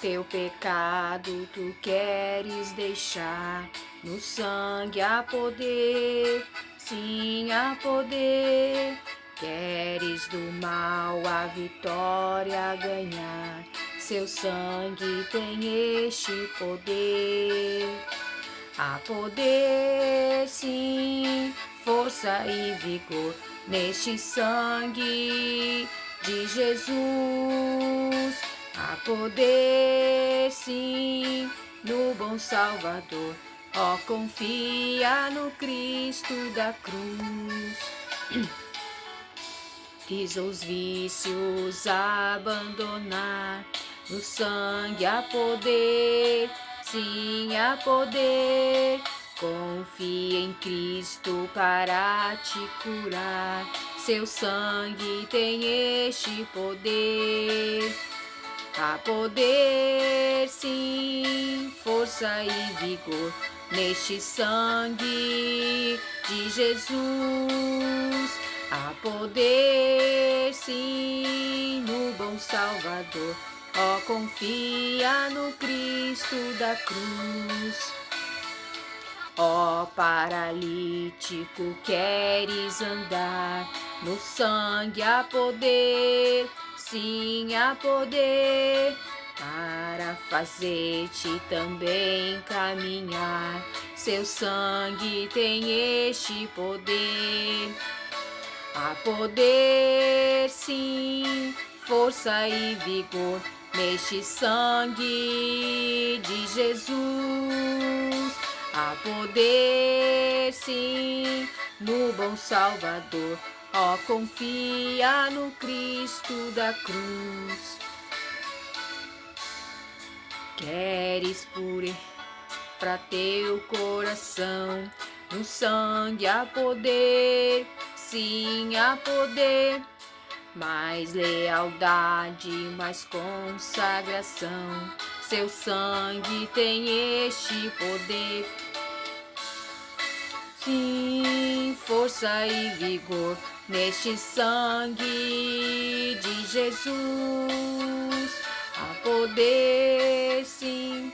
Teu pecado tu queres deixar, no sangue há poder, sim há poder. Queres do mal a vitória ganhar, seu sangue tem este poder. Há poder, sim, força e vigor neste sangue de Jesus. Há poder, sim, no bom Salvador. Ó, confia no Cristo da cruz. Quis os vícios abandonar, no sangue há poder, sim há poder. Confia em Cristo para te curar, seu sangue tem este poder. Há poder, sim, força e vigor neste sangue de Jesus. Há poder, sim, no bom Salvador. Ó, confia no Cristo da cruz. Ó, paralítico, queres andar, no sangue há poder, sim há poder, para fazer-te também caminhar. Seu sangue tem este poder. Há poder, sim, força e vigor neste sangue de Jesus. Há poder, sim, no bom Salvador. Ó, confia no Cristo da cruz. Queres para teu coração, no sangue há poder, sim há poder, mais lealdade, mais consagração, seu sangue tem este poder. Sim, força e vigor neste sangue de Jesus. Há poder, sim,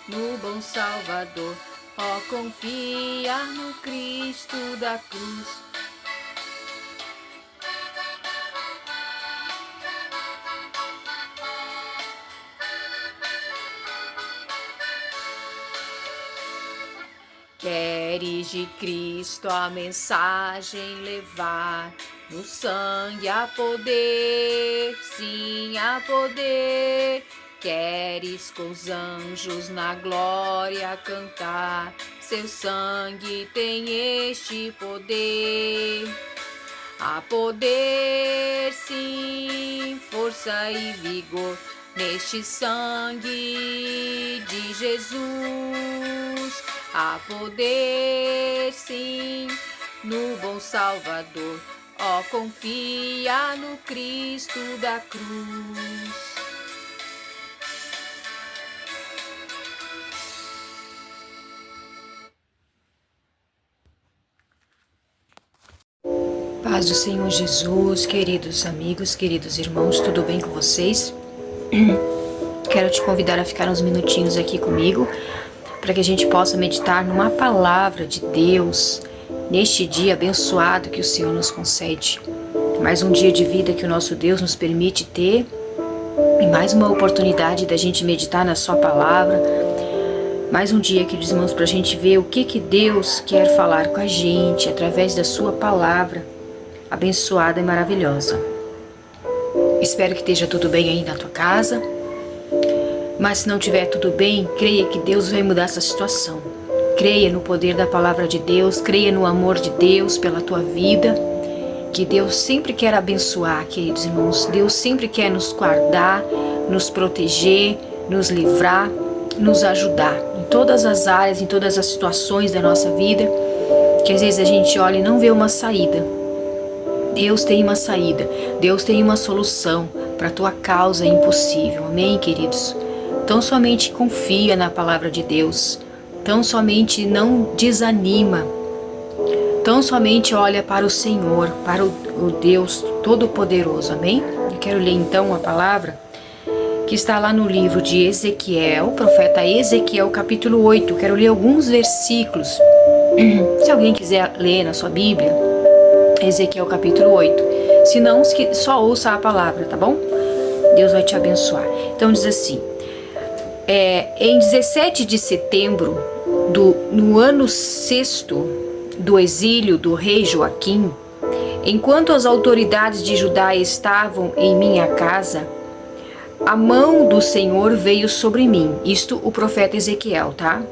no bom Salvador. Ó, confia no Cristo da cruz. Queres de Cristo a mensagem levar, no sangue há poder, sim há poder. Queres com os anjos na glória cantar, seu sangue tem este poder. Há poder, sim, força e vigor neste sangue de Jesus. Há poder, sim, no bom Salvador. Ó, confia no Cristo da cruz. Paz do Senhor Jesus, queridos amigos, queridos irmãos, tudo bem com vocês? Quero te convidar a ficar uns minutinhos aqui comigo, para que a gente possa meditar numa palavra de Deus, neste dia abençoado que o Senhor nos concede. Mais um dia de vida que o nosso Deus nos permite ter, e mais uma oportunidade da gente meditar na sua palavra. Mais um dia, queridos irmãos, para a gente ver o que Deus quer falar com a gente através da sua palavra abençoada e maravilhosa. Espero que esteja tudo bem aí na tua casa, mas se não estiver tudo bem, creia que Deus vai mudar essa situação. Creia no poder da palavra de Deus, creia no amor de Deus pela tua vida, que Deus sempre quer abençoar, queridos irmãos. Deus sempre quer nos guardar, nos proteger, nos livrar, nos ajudar em todas as áreas, em todas as situações da nossa vida, que às vezes a gente olha e não vê uma saída. Deus tem uma saída, Deus tem uma solução para a tua causa impossível, amém, queridos? Tão somente confia na palavra de Deus, tão somente não desanima, tão somente olha para o Senhor, para o Deus Todo-Poderoso, amém? Eu quero ler então a palavra que está lá no livro de Ezequiel, profeta Ezequiel, capítulo 8. Quero ler alguns versículos. Se alguém quiser ler na sua Bíblia, Ezequiel capítulo 8. Se não, só ouça a palavra, tá bom? Deus vai te abençoar. Então diz assim: em 17 de setembro, no ano sexto do exílio do rei Joaquim, enquanto as autoridades de Judá estavam em minha casa, a mão do Senhor veio sobre mim. Isto o profeta Ezequiel, tá?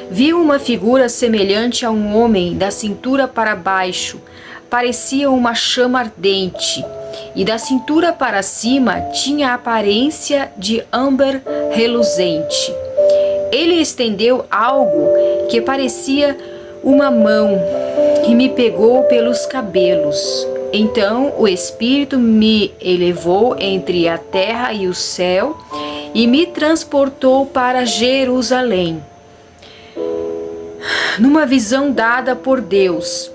Vi uma figura semelhante a um homem da cintura para baixo, parecia uma chama ardente, e da cintura para cima tinha a aparência de âmbar reluzente. Ele estendeu algo que parecia uma mão e me pegou pelos cabelos. Então o Espírito me elevou entre a terra e o céu e me transportou para Jerusalém. Numa visão dada por Deus,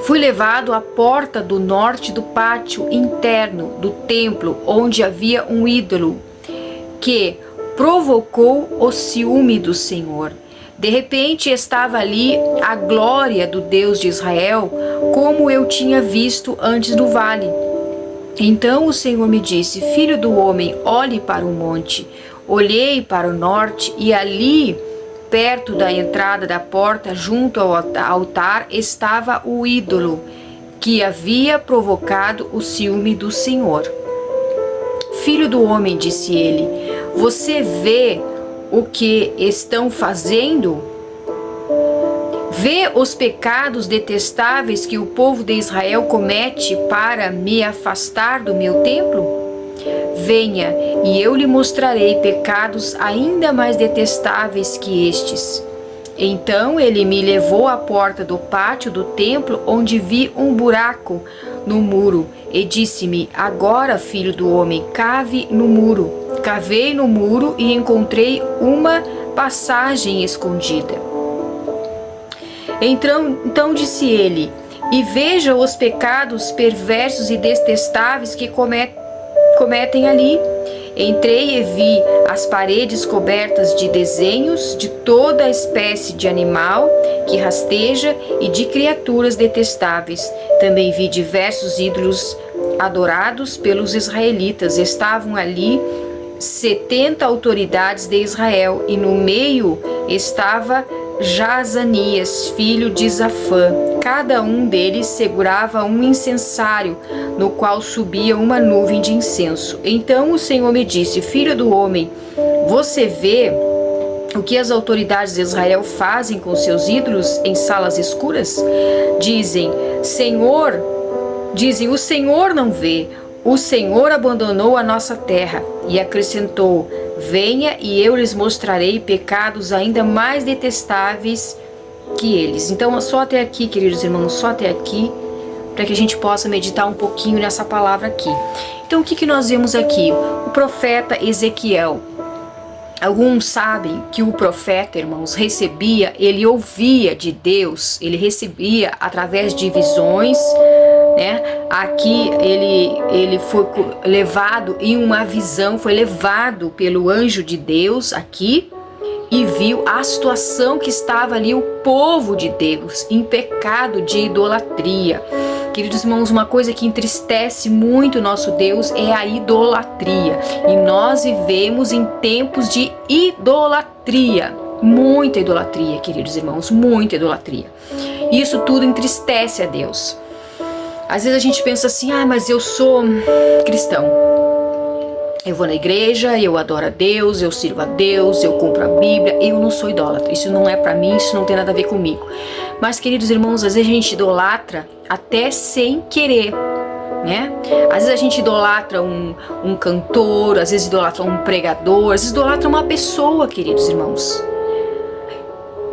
fui levado à porta do norte do pátio interno do templo, onde havia um ídolo que provocou o ciúme do Senhor. De repente estava ali a glória do Deus de Israel, como eu tinha visto antes no vale. Então o Senhor me disse: Filho do homem, olhe para o monte. Olhei para o norte e ali, perto da entrada da porta, junto ao altar, estava o ídolo que havia provocado o ciúme do Senhor. Filho do homem, disse ele, você vê o que estão fazendo? Vê os pecados detestáveis que o povo de Israel comete para me afastar do meu templo? Venha, e eu lhe mostrarei pecados ainda mais detestáveis que estes. Então ele me levou à porta do pátio do templo, onde vi um buraco no muro, e disse-me: Agora, filho do homem, cave no muro. Cavei no muro e encontrei uma passagem escondida. Então disse ele: E veja os pecados perversos e detestáveis que cometem ali. Entrei e vi as paredes cobertas de desenhos de toda a espécie de animal que rasteja e de criaturas detestáveis. Também vi diversos ídolos adorados pelos israelitas. Estavam ali 70 autoridades de Israel, e no meio estava Jazanias, filho de Safã. Cada um deles segurava um incensário, no qual subia uma nuvem de incenso. Então o Senhor me disse: Filho do homem, você vê o que as autoridades de Israel fazem com seus ídolos em salas escuras? Dizem, o Senhor não vê. O Senhor abandonou a nossa terra. E acrescentou: Venha e eu lhes mostrarei pecados ainda mais detestáveis que eles. Então, só até aqui, queridos irmãos, só até aqui, para que a gente possa meditar um pouquinho nessa palavra aqui. Então, o que nós vemos aqui? O profeta Ezequiel. Alguns sabem que o profeta, irmãos, ele ouvia de Deus, ele recebia através de visões, né? Aqui ele foi levado em uma visão, foi levado pelo anjo de Deus aqui e viu a situação que estava ali o povo de Deus em pecado de idolatria. Queridos irmãos, uma coisa que entristece muito o nosso Deus é a idolatria. E nós vivemos em tempos de idolatria. Muita idolatria, queridos irmãos, muita idolatria. Isso tudo entristece a Deus. Às vezes a gente pensa assim: mas eu sou cristão. Eu vou na igreja, eu adoro a Deus, eu sirvo a Deus, eu compro a Bíblia, eu não sou idólatra. Isso não é pra mim, isso não tem nada a ver comigo. Mas, queridos irmãos, às vezes a gente idolatra até sem querer, né? Às vezes a gente idolatra um cantor, às vezes idolatra um pregador, às vezes idolatra uma pessoa, queridos irmãos.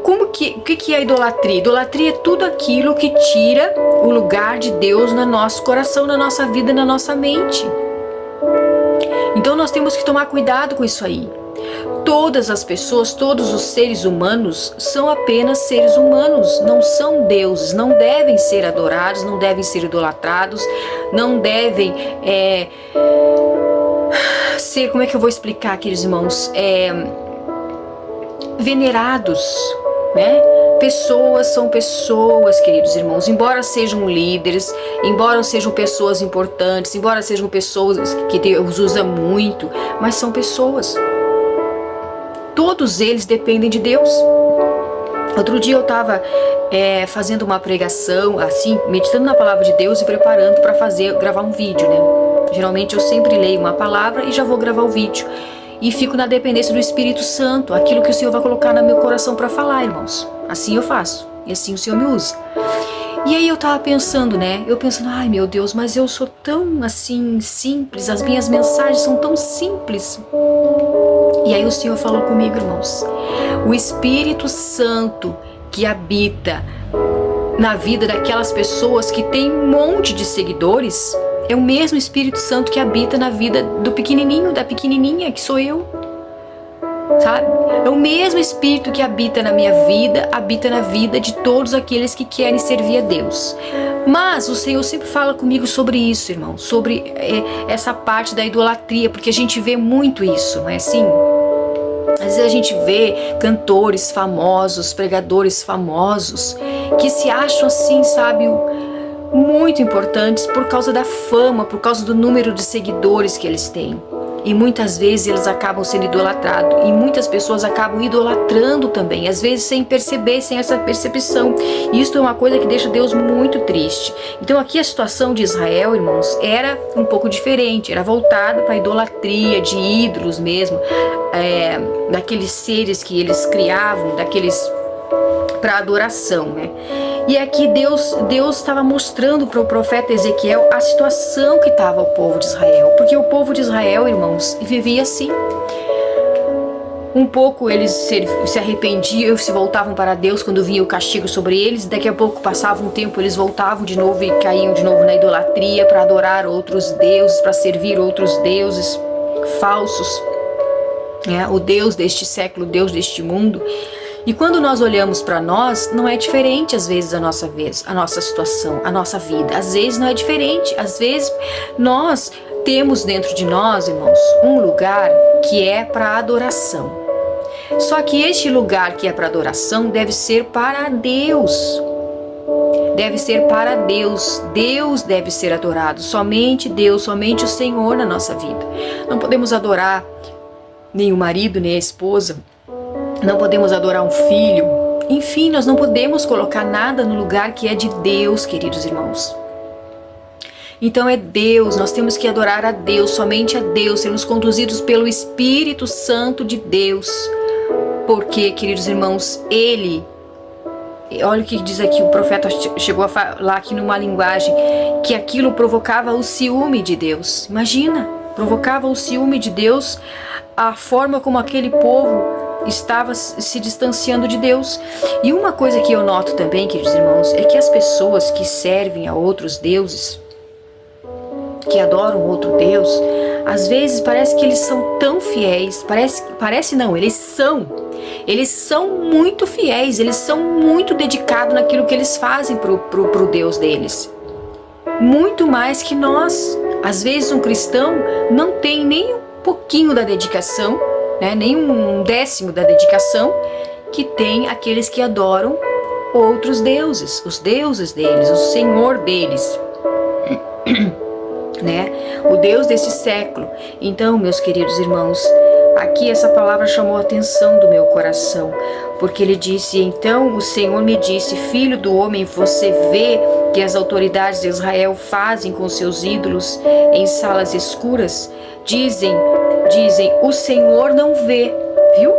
O que é idolatria? Idolatria é tudo aquilo que tira o lugar de Deus no nosso coração, na nossa vida, na nossa mente. Então nós temos que tomar cuidado com isso aí. Todas as pessoas, todos os seres humanos são apenas seres humanos, não são deuses, não devem ser adorados, não devem ser idolatrados, não devem ser, como é que eu vou explicar, queridos irmãos, venerados, né? Pessoas são pessoas, queridos irmãos, embora sejam líderes, embora sejam pessoas importantes, embora sejam pessoas que Deus usa muito, mas são pessoas. Todos eles dependem de Deus. Outro dia eu estava fazendo uma pregação, assim, meditando na palavra de Deus e preparando para gravar um vídeo, né? Geralmente eu sempre leio uma palavra e já vou gravar o vídeo. E fico na dependência do Espírito Santo, aquilo que o Senhor vai colocar no meu coração para falar, irmãos. Assim eu faço, e assim o Senhor me usa. E aí eu tava pensando, né? Eu pensando, ai meu Deus, mas eu sou tão assim, simples, as minhas mensagens são tão simples. E aí o Senhor falou comigo, irmãos, o Espírito Santo que habita na vida daquelas pessoas que tem um monte de seguidores, é o mesmo Espírito Santo que habita na vida do pequenininho, da pequenininha, que sou eu. Sabe? É o mesmo Espírito que habita na minha vida, habita na vida de todos aqueles que querem servir a Deus. Mas o Senhor sempre fala comigo sobre isso, irmão, sobre essa parte da idolatria, porque a gente vê muito isso, não é assim? Às vezes a gente vê cantores famosos, pregadores famosos, que se acham assim, sabe, muito importantes por causa da fama, por causa do número de seguidores que eles têm. E muitas vezes eles acabam sendo idolatrados. E muitas pessoas acabam idolatrando também. Às vezes sem perceber, sem essa percepção. E isso é uma coisa que deixa Deus muito triste. Então aqui a situação de Israel, irmãos, era um pouco diferente. Era voltado para a idolatria de ídolos mesmo. Daqueles seres que eles criavam, para adoração, né? E aqui Deus estava mostrando para o profeta Ezequiel a situação que estava o povo de Israel. Porque o povo de Israel, irmãos, vivia assim. Um pouco eles se arrependiam, se voltavam para Deus quando vinha o castigo sobre eles. Daqui a pouco passava um tempo, eles voltavam de novo e caíam de novo na idolatria para adorar outros deuses, para servir outros deuses falsos. O Deus deste século, o Deus deste mundo. E quando nós olhamos para nós, não é diferente às vezes a nossa situação, a nossa vida. Às vezes não é diferente. Às vezes nós temos dentro de nós, irmãos, um lugar que é para adoração. Só que este lugar que é para adoração deve ser para Deus. Deve ser para Deus. Deus deve ser adorado. Somente Deus, somente o Senhor na nossa vida. Não podemos adorar nem o marido, nem a esposa. Não podemos adorar um filho. Enfim, nós não podemos colocar nada no lugar que é de Deus, queridos irmãos. Então é Deus, nós temos que adorar a Deus, somente a Deus, sermos conduzidos pelo Espírito Santo de Deus. Porque, queridos irmãos, olha o que diz aqui, o profeta chegou a falar aqui numa linguagem, que aquilo provocava o ciúme de Deus. Imagina, provocava o ciúme de Deus, a forma como aquele povo estava se distanciando de Deus. E uma coisa que eu noto também, queridos irmãos, é que as pessoas que servem a outros deuses, que adoram outro Deus, às vezes parece que eles são tão fiéis, parece não, eles são muito fiéis, eles são muito dedicados naquilo que eles fazem pro Deus deles. Muito mais que nós. Às vezes um cristão não tem nem um pouquinho da dedicação, nem um décimo da dedicação que tem aqueles que adoram outros deuses, os deuses deles, o Senhor deles, o Deus desse século. Então, meus queridos irmãos, aqui essa palavra chamou a atenção do meu coração, porque ele disse: então o Senhor me disse, filho do homem, você vê que as autoridades de Israel fazem com seus ídolos em salas escuras? Dizem, o Senhor não vê, viu?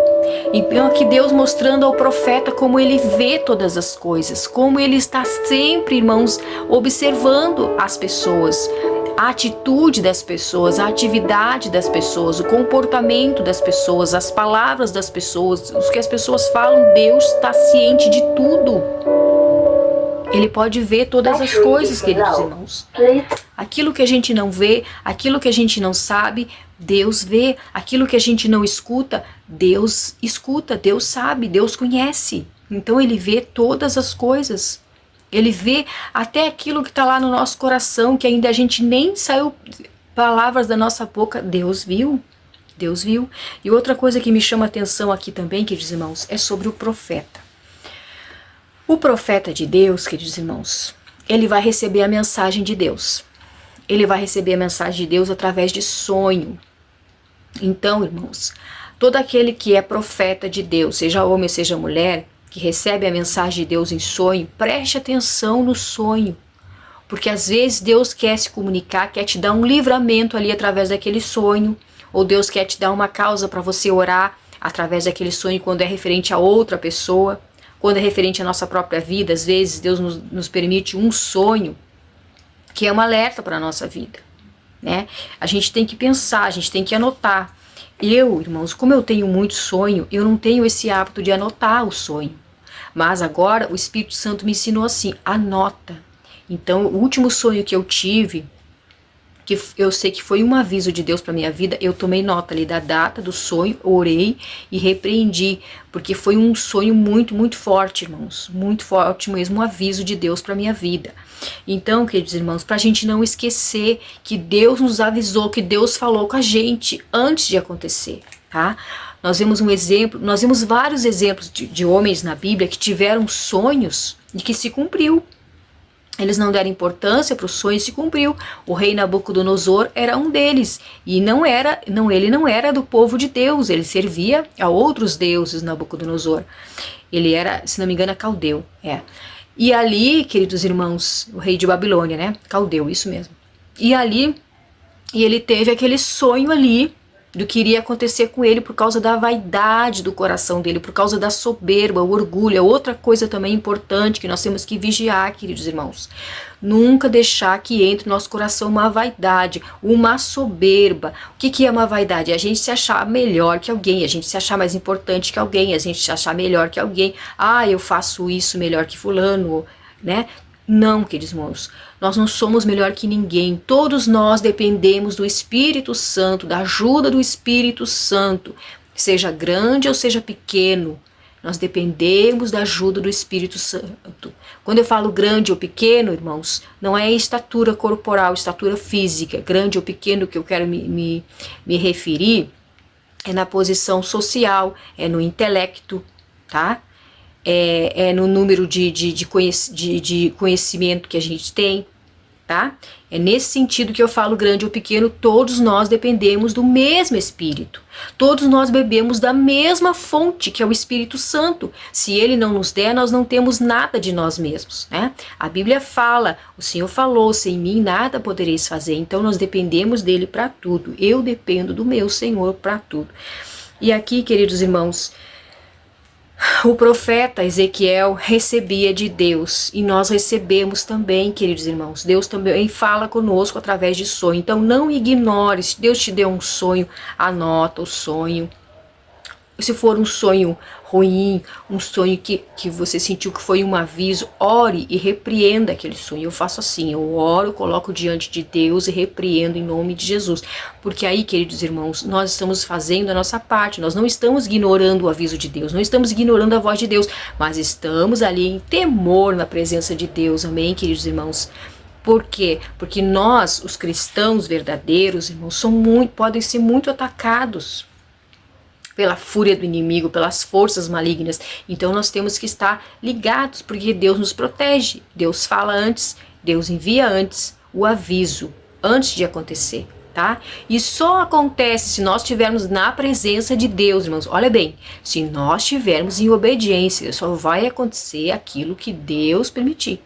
Então aqui Deus mostrando ao profeta como ele vê todas as coisas, como ele está sempre, irmãos, observando as pessoas, a atitude das pessoas, a atividade das pessoas, o comportamento das pessoas, as palavras das pessoas, o que as pessoas falam. Deus está ciente de tudo. Ele pode ver todas as coisas, queridos irmãos. Aquilo que a gente não vê, aquilo que a gente não sabe, Deus vê. Aquilo que a gente não escuta, Deus escuta, Deus sabe, Deus conhece. Então ele vê todas as coisas. Ele vê até aquilo que está lá no nosso coração, que ainda a gente nem saiu palavras da nossa boca. Deus viu. Deus viu. E outra coisa que me chama a atenção aqui também, queridos irmãos, é sobre o profeta. O profeta de Deus, queridos irmãos, ele vai receber a mensagem de Deus. Ele vai receber a mensagem de Deus através de sonho. Então, irmãos, todo aquele que é profeta de Deus, seja homem, seja mulher, que recebe a mensagem de Deus em sonho, preste atenção no sonho. Porque às vezes Deus quer se comunicar, quer te dar um livramento ali através daquele sonho, ou Deus quer te dar uma causa para você orar através daquele sonho quando é referente a outra pessoa, quando é referente à nossa própria vida. Às vezes Deus nos permite um sonho que é um alerta para a nossa vida, né? A gente tem que pensar, a gente tem que anotar. Eu, irmãos, como eu tenho muito sonho, eu não tenho esse hábito de anotar o sonho. Mas agora o Espírito Santo me ensinou assim, anota. Então, o último sonho que eu tive, que eu sei que foi um aviso de Deus para minha vida, eu tomei nota ali da data do sonho, orei e repreendi, porque foi um sonho muito, muito forte, irmãos, muito forte mesmo, um aviso de Deus para minha vida. Então, queridos irmãos, para a gente não esquecer que Deus nos avisou, que Deus falou com a gente antes de acontecer, tá? Nós vemos um exemplo, nós vemos vários exemplos de homens na Bíblia que tiveram sonhos e que se cumpriu. Eles não deram importância para o sonho e se cumpriu. O rei Nabucodonosor era um deles. E ele não era do povo de Deus. Ele servia a outros deuses, Nabucodonosor. Ele era, se não me engano, caldeu. E ali, queridos irmãos, o rei de Babilônia, né? Caldeu, isso mesmo. E ele teve aquele sonho ali do que iria acontecer com ele por causa da vaidade do coração dele, por causa da soberba, o orgulho. É outra coisa também importante que nós temos que vigiar, queridos irmãos. Nunca deixar que entre no nosso coração uma vaidade, uma soberba. O que é uma vaidade? É a gente se achar melhor que alguém, a gente se achar mais importante que alguém, a gente se achar melhor que alguém. Ah, eu faço isso melhor que fulano, né? Não, queridos irmãos, nós não somos melhor que ninguém. Todos nós dependemos do Espírito Santo, da ajuda do Espírito Santo, seja grande ou seja pequeno. Nós dependemos da ajuda do Espírito Santo. Quando eu falo grande ou pequeno, irmãos, não é estatura corporal, estatura física. Grande ou pequeno que eu quero me referir é na posição social, é no intelecto, tá? É no número de conhecimento que a gente tem, tá? É nesse sentido que eu falo grande ou pequeno. Todos nós dependemos do mesmo Espírito. Todos nós bebemos da mesma fonte, que é o Espírito Santo. Se Ele não nos der, nós não temos nada de nós mesmos, né? A Bíblia fala, o Senhor falou, sem mim nada podereis fazer. Então nós dependemos dEle para tudo. Eu dependo do meu Senhor para tudo. E aqui, queridos irmãos, o profeta Ezequiel recebia de Deus e nós recebemos também, queridos irmãos. Deus também fala conosco através de sonho. Então não ignore, se Deus te deu um sonho, anota o sonho. Se for um sonho ruim, um sonho que você sentiu que foi um aviso, ore e repreenda aquele sonho. Eu faço assim, eu oro, coloco diante de Deus e repreendo em nome de Jesus. Porque aí, queridos irmãos, nós estamos fazendo a nossa parte, nós não estamos ignorando o aviso de Deus, não estamos ignorando a voz de Deus, mas estamos ali em temor na presença de Deus, amém, queridos irmãos? Por quê? Porque nós, os cristãos verdadeiros, irmãos, podem ser muito atacados pela fúria do inimigo, pelas forças malignas. Então nós temos que estar ligados, porque Deus nos protege. Deus fala antes, Deus envia antes o aviso, antes de acontecer, tá? E só acontece se nós estivermos na presença de Deus, irmãos. Olha bem, se nós estivermos em obediência, só vai acontecer aquilo que Deus permitir.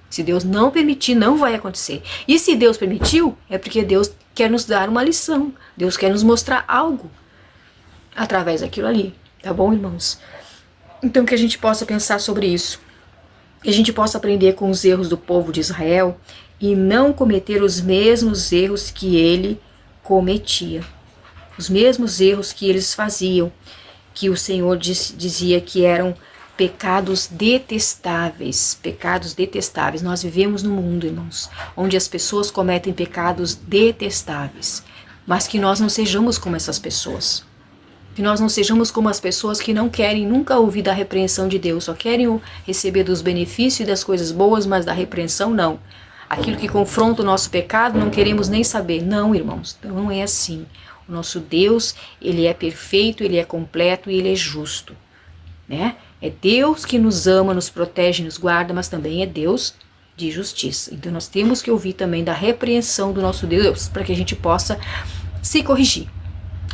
Se Deus não permitir, não vai acontecer. E se Deus permitiu, é porque Deus quer nos dar uma lição. Deus quer nos mostrar algo através daquilo ali, tá bom, irmãos? Então que a gente possa pensar sobre isso, que a gente possa aprender com os erros do povo de Israel e não cometer os mesmos erros que ele cometia, os mesmos erros que eles faziam, que o Senhor dizia que eram pecados detestáveis, pecados detestáveis. Nós vivemos num mundo, irmãos, onde as pessoas cometem pecados detestáveis, mas que nós não sejamos como essas pessoas. Que nós não sejamos como as pessoas que não querem nunca ouvir da repreensão de Deus, só querem receber dos benefícios e das coisas boas, mas da repreensão não. Aquilo que confronta o nosso pecado não queremos nem saber. Não, irmãos, não é assim. O nosso Deus, ele é perfeito, ele é completo e ele é justo, né? É Deus que nos ama, nos protege, nos guarda, mas também é Deus de justiça. Então nós temos que ouvir também da repreensão do nosso Deus, para que a gente possa se corrigir,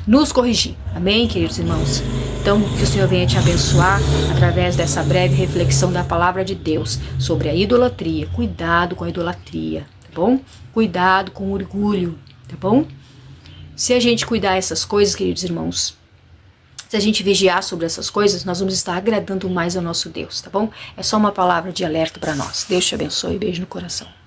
nos corrigir. Amém, queridos irmãos? Então, que o Senhor venha te abençoar através dessa breve reflexão da palavra de Deus sobre a idolatria. Cuidado com a idolatria, tá bom? Cuidado com o orgulho, tá bom? Se a gente cuidar dessas coisas, queridos irmãos, se a gente vigiar sobre essas coisas, nós vamos estar agradando mais ao nosso Deus, tá bom? É só uma palavra de alerta para nós. Deus te abençoe. Beijo no coração.